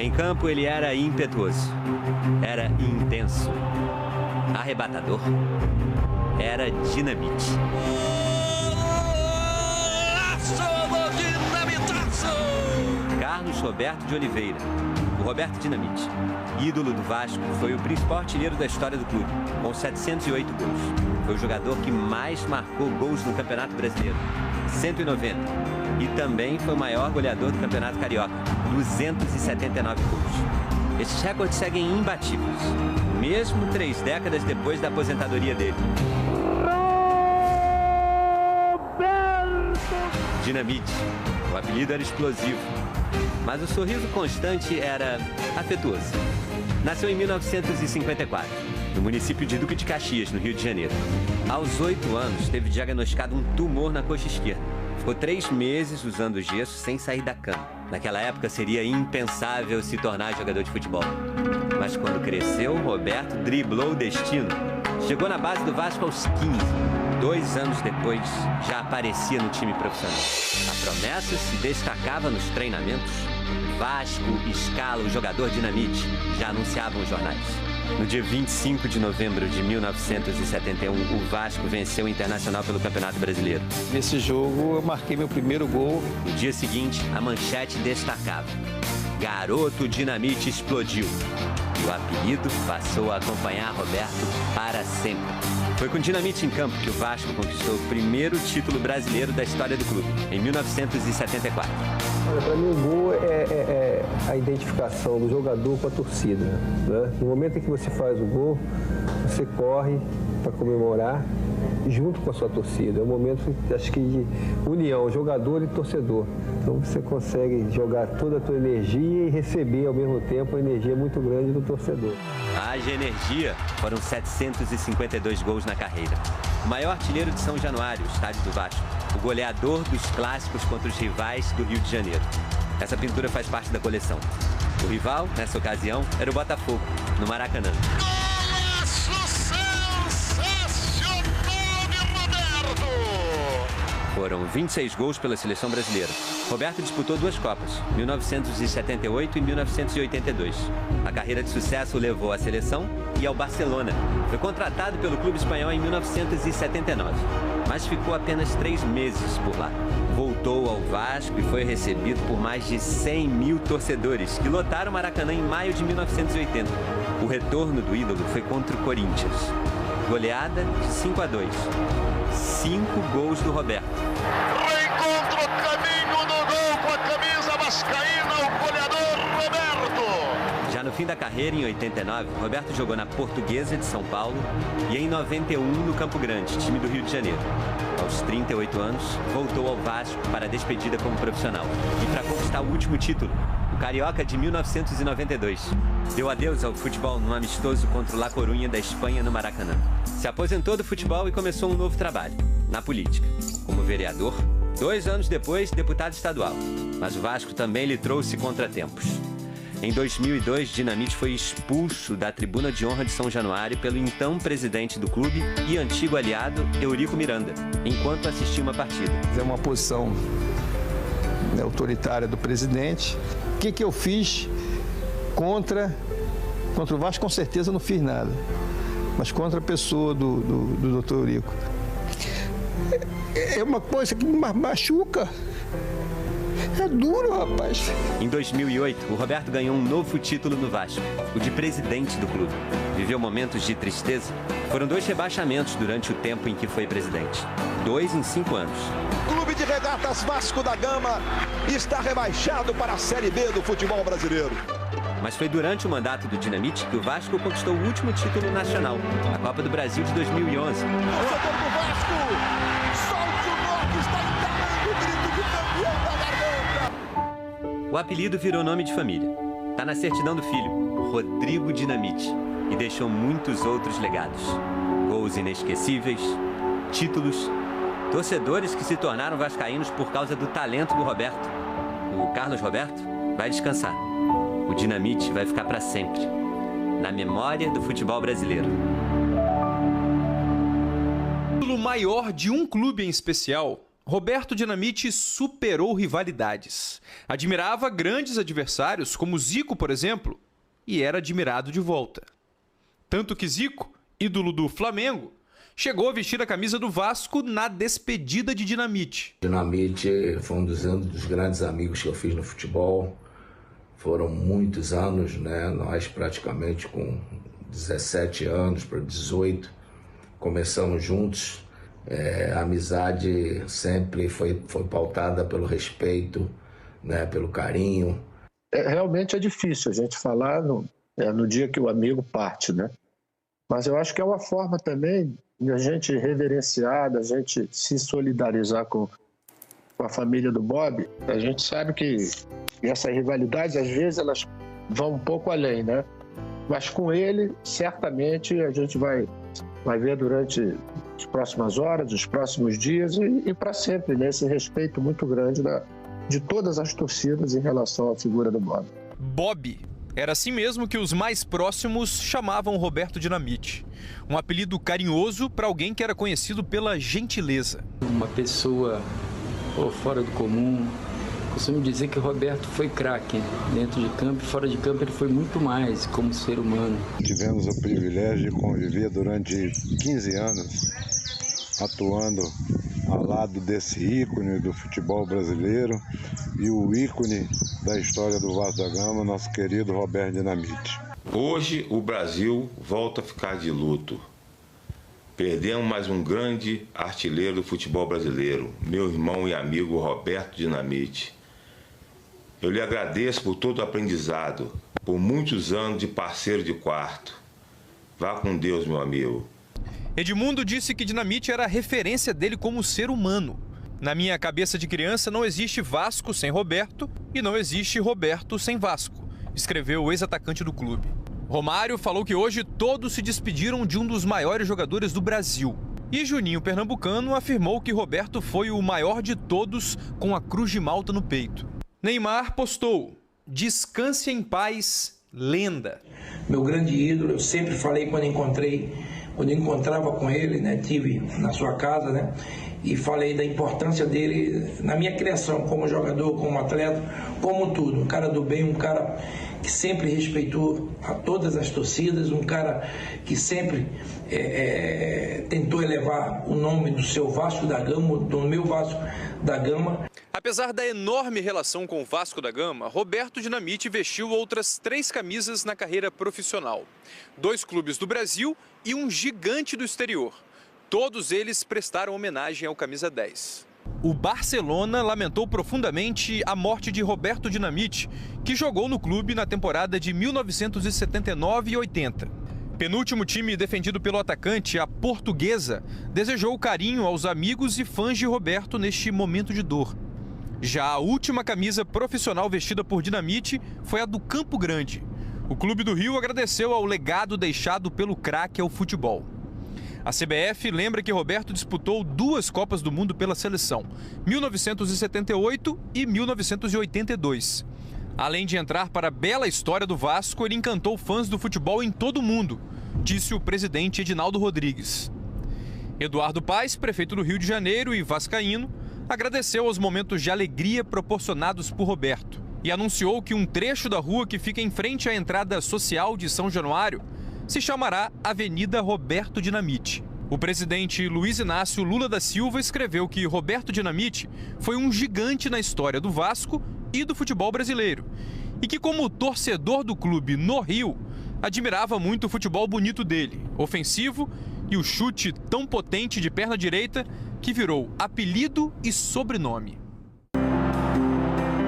Em campo, ele era impetuoso, era intenso, arrebatador, era dinamite. Carlos Roberto de Oliveira, o Roberto Dinamite, ídolo do Vasco, foi o principal artilheiro da história do clube, com 708 gols. Foi o jogador que mais marcou gols no Campeonato Brasileiro, 190. E também foi o maior goleador do Campeonato Carioca, 279 gols. Esses recordes seguem imbatíveis, mesmo 3 décadas depois da aposentadoria dele. Dinamite, o apelido era explosivo, mas o sorriso constante era afetuoso. Nasceu em 1954, no município de Duque de Caxias, no Rio de Janeiro. Aos 8 anos, teve diagnosticado um tumor na coxa esquerda. Ficou 3 meses usando gesso sem sair da cama. Naquela época, seria impensável se tornar jogador de futebol. Mas quando cresceu, Roberto driblou o destino. Chegou na base do Vasco aos 15. 2 anos depois, já aparecia no time profissional. A promessa se destacava nos treinamentos. Vasco escala o jogador Dinamite, já anunciavam os jornais. No dia 25 de novembro de 1971, o Vasco venceu o Internacional pelo Campeonato Brasileiro. Nesse jogo, eu marquei meu primeiro gol. No dia seguinte, a manchete destacava: Garoto Dinamite explodiu. E o apelido passou a acompanhar Roberto para sempre. Foi com Dinamite em campo que o Vasco conquistou o primeiro título brasileiro da história do clube, em 1974. Para mim, o gol é a identificação do jogador com a torcida, né? No momento em que você faz o gol, você corre para comemorar junto com a sua torcida. É um momento, acho que, de união, jogador e torcedor. Então você consegue jogar toda a tua energia e receber ao mesmo tempo a energia muito grande do torcedor. Haja energia, foram 752 gols na carreira. O maior artilheiro de São Januário, estádio do Vasco. O goleador dos clássicos contra os rivais do Rio de Janeiro. Essa pintura faz parte da coleção. O rival, nessa ocasião, era o Botafogo, no Maracanã. Foram 26 gols pela seleção brasileira. Roberto disputou 2 Copas, 1978 e 1982. A carreira de sucesso o levou à seleção e ao Barcelona. Foi contratado pelo clube espanhol em 1979, mas ficou apenas 3 meses por lá. Voltou ao Vasco e foi recebido por mais de 100 mil torcedores, que lotaram o Maracanã em maio de 1980. O retorno do ídolo foi contra o Corinthians. Goleada de 5-2. 5 gols do Roberto. Reencontra o caminho do gol com a camisa vascaína, o goleador Roberto. Já no fim da carreira, em 89, Roberto jogou na Portuguesa de São Paulo e em 91 no Campo Grande, time do Rio de Janeiro. Aos 38 anos, voltou ao Vasco para a despedida como profissional e para conquistar o último título, o Carioca de 1992. Deu adeus ao futebol num amistoso contra o La Coruña da Espanha no Maracanã. Se aposentou do futebol e começou um novo trabalho, na política, como vereador. 2 anos depois, deputado estadual. Mas o Vasco também lhe trouxe contratempos. Em 2002, Dinamite foi expulso da tribuna de honra de São Januário pelo então presidente do clube e antigo aliado Eurico Miranda, enquanto assistia uma partida. É uma posição autoritária do presidente. O que eu fiz contra o Vasco? Com certeza não fiz nada. Mas contra a pessoa do Dr. Eurico. É uma coisa que me machuca. É duro, rapaz. Em 2008, o Roberto ganhou um novo título no Vasco, o de presidente do clube. Viveu momentos de tristeza. Foram 2 rebaixamentos durante o tempo em que foi presidente. 2 em 5 anos. Clube de Regatas Vasco da Gama está rebaixado para a Série B do futebol brasileiro. Mas foi durante o mandato do Dinamite que o Vasco conquistou o último título nacional, a Copa do Brasil de 2011. Torcedor do Vasco, solte o nome, está entalando o grito de campeão da garganta. O apelido virou nome de família. Tá na certidão do filho, Rodrigo Dinamite, e deixou muitos outros legados. Gols inesquecíveis, títulos, torcedores que se tornaram vascaínos por causa do talento do Roberto. O Carlos Roberto vai descansar. O Dinamite vai ficar para sempre na memória do futebol brasileiro. O título maior de um clube em especial, Roberto Dinamite superou rivalidades. Admirava grandes adversários, como Zico, por exemplo, e era admirado de volta. Tanto que Zico, ídolo do Flamengo, chegou a vestir a camisa do Vasco na despedida de Dinamite. Dinamite foi um dos grandes amigos que eu fiz no futebol. Foram muitos anos, né? Nós praticamente com 17 anos para 18, começamos juntos. A amizade sempre foi pautada pelo respeito, né? Pelo carinho. Realmente é difícil a gente falar no dia que o amigo parte, né? Mas eu acho que é uma forma também de a gente reverenciar, da gente se solidarizar com a família do Bob. A gente sabe que essas rivalidades, às vezes, elas vão um pouco além, né? Mas com ele, certamente, a gente vai ver durante as próximas horas, os próximos dias e para sempre, né? Esse respeito muito grande de todas as torcidas em relação à figura do Bob. Bob. Era assim mesmo que os mais próximos chamavam Roberto Dinamite. Um apelido carinhoso para alguém que era conhecido pela gentileza. Uma pessoa fora do comum. Costumo dizer que o Roberto foi craque. Dentro de campo e fora de campo ele foi muito mais como ser humano. Tivemos o privilégio de conviver durante 15 anos, atuando ao lado desse ícone do futebol brasileiro e o ícone da história do Vasco da Gama, nosso querido Roberto Dinamite. Hoje o Brasil volta a ficar de luto. Perdemos mais um grande artilheiro do futebol brasileiro, meu irmão e amigo Roberto Dinamite. Eu lhe agradeço por todo o aprendizado, por muitos anos de parceiro de quarto. Vá com Deus, meu amigo. Edmundo disse que Dinamite era a referência dele como ser humano. Na minha cabeça de criança não existe Vasco sem Roberto e não existe Roberto sem Vasco, escreveu o ex-atacante do clube. Romário falou que hoje todos se despediram de um dos maiores jogadores do Brasil. E Juninho Pernambucano afirmou que Roberto foi o maior de todos com a Cruz de Malta no peito. Neymar postou: descanse em paz, lenda. Meu grande ídolo, eu sempre falei quando eu encontrava com ele, né, tive na sua casa, né, e falei da importância dele na minha criação como jogador, como atleta, como tudo. Um cara do bem, um cara que sempre respeitou a todas as torcidas, um cara que sempre tentou elevar o nome do seu Vasco da Gama, do meu Vasco da Gama. Apesar da enorme relação com o Vasco da Gama, Roberto Dinamite vestiu outras 3 camisas na carreira profissional. 2 clubes do Brasil e um gigante do exterior. Todos eles prestaram homenagem ao camisa 10. O Barcelona lamentou profundamente a morte de Roberto Dinamite, que jogou no clube na temporada de 1979 e 80. Penúltimo time defendido pelo atacante, a Portuguesa, desejou carinho aos amigos e fãs de Roberto neste momento de dor. Já a última camisa profissional vestida por Dinamite foi a do Campo Grande. O Clube do Rio agradeceu ao legado deixado pelo craque ao futebol. A CBF lembra que Roberto disputou 2 Copas do Mundo pela seleção, 1978 e 1982. Além de entrar para a bela história do Vasco, ele encantou fãs do futebol em todo o mundo, disse o presidente Edinaldo Rodrigues. Eduardo Paes, prefeito do Rio de Janeiro e vascaíno, agradeceu aos momentos de alegria proporcionados por Roberto e anunciou que um trecho da rua que fica em frente à entrada social de São Januário se chamará Avenida Roberto Dinamite. O presidente Luiz Inácio Lula da Silva escreveu que Roberto Dinamite foi um gigante na história do Vasco e do futebol brasileiro e que, como torcedor do clube no Rio, admirava muito o futebol bonito dele, ofensivo e o chute tão potente de perna direita que virou apelido e sobrenome.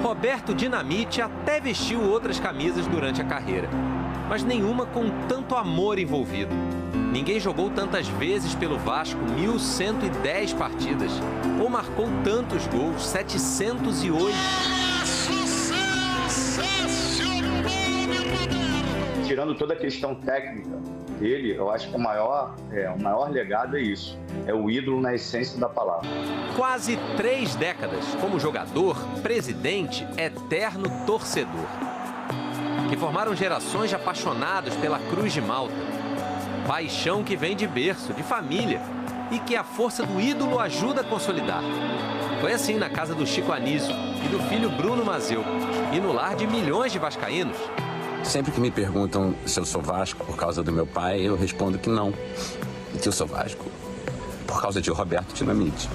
Roberto Dinamite até vestiu outras camisas durante a carreira, mas nenhuma com tanto amor envolvido. Ninguém jogou tantas vezes pelo Vasco, 1.110 partidas, ou marcou tantos gols, 708. Tirando toda a questão técnica dele, eu acho que o maior legado é isso. É o ídolo na essência da palavra. Quase 3 décadas como jogador, presidente, eterno torcedor. Que formaram gerações de apaixonados pela Cruz de Malta. Paixão que vem de berço, de família, e que a força do ídolo ajuda a consolidar. Foi assim na casa do Chico Anísio e do filho Bruno Mazeu, e no lar de milhões de vascaínos. Sempre que me perguntam se eu sou Vasco por causa do meu pai, eu respondo que não, que eu sou Vasco por causa de Roberto Dinamite.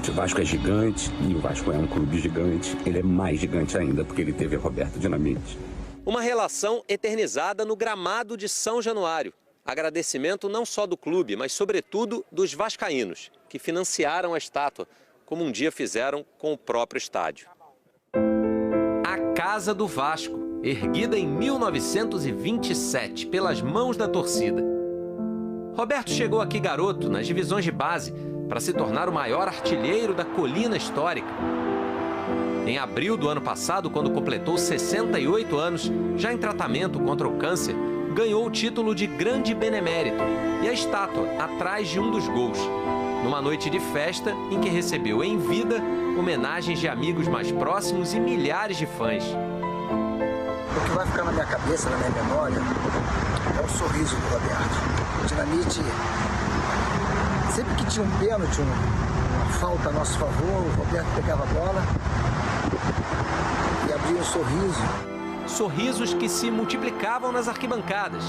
O Vasco é gigante e o Vasco é um clube gigante. Ele é mais gigante ainda porque ele teve Roberto Dinamite. Uma relação eternizada no gramado de São Januário. Agradecimento não só do clube, mas sobretudo dos vascaínos, que financiaram a estátua, como um dia fizeram com o próprio estádio. A Casa do Vasco, erguida em 1927 pelas mãos da torcida. Roberto chegou aqui garoto, nas divisões de base, para se tornar o maior artilheiro da colina histórica. Em abril do ano passado, quando completou 68 anos, já em tratamento contra o câncer, ganhou o título de grande benemérito e a estátua atrás de um dos gols, numa noite de festa em que recebeu em vida homenagens de amigos mais próximos e milhares de fãs. O que vai ficar na minha cabeça, na minha memória, é o sorriso do Roberto. O Dinamite, sempre que tinha um pênalti, uma falta a nosso favor, o Roberto pegava a bola e abria um sorriso. Sorrisos que se multiplicavam nas arquibancadas,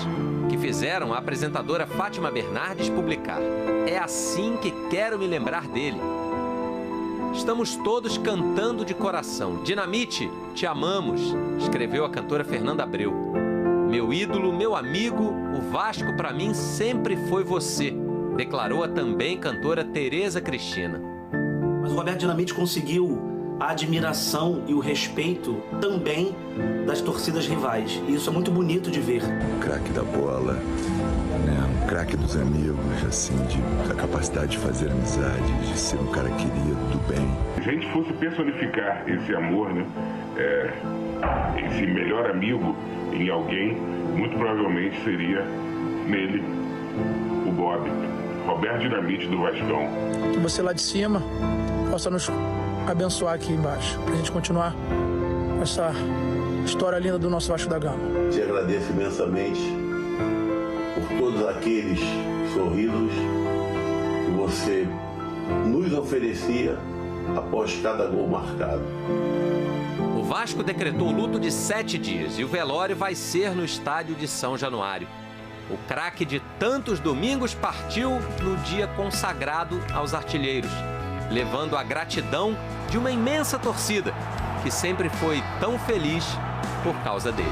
que fizeram a apresentadora Fátima Bernardes publicar: "É assim que quero me lembrar dele." Estamos todos cantando de coração. Dinamite, te amamos, escreveu a cantora Fernanda Abreu. Meu ídolo, meu amigo, o Vasco para mim sempre foi você, declarou a também cantora Tereza Cristina. Mas o Roberto Dinamite conseguiu a admiração e o respeito também das torcidas rivais. E isso é muito bonito de ver. Um craque da bola, né? Um craque dos amigos, assim, da capacidade de fazer amizade, de ser um cara querido, do bem. Se a gente fosse personificar esse amor, né? Esse melhor amigo em alguém, muito provavelmente seria nele, o Bob, Roberto Dinamite do Vascão. Que você lá de cima possa nos abençoar aqui embaixo, pra gente continuar essa história linda do nosso Vasco da Gama. Te agradeço imensamente por todos aqueles sorrisos que você nos oferecia após cada gol marcado. O Vasco decretou luto de 7 dias e o velório vai ser no estádio de São Januário. O craque de tantos domingos partiu no dia consagrado aos artilheiros, levando a gratidão de uma imensa torcida que sempre foi tão feliz por causa dele.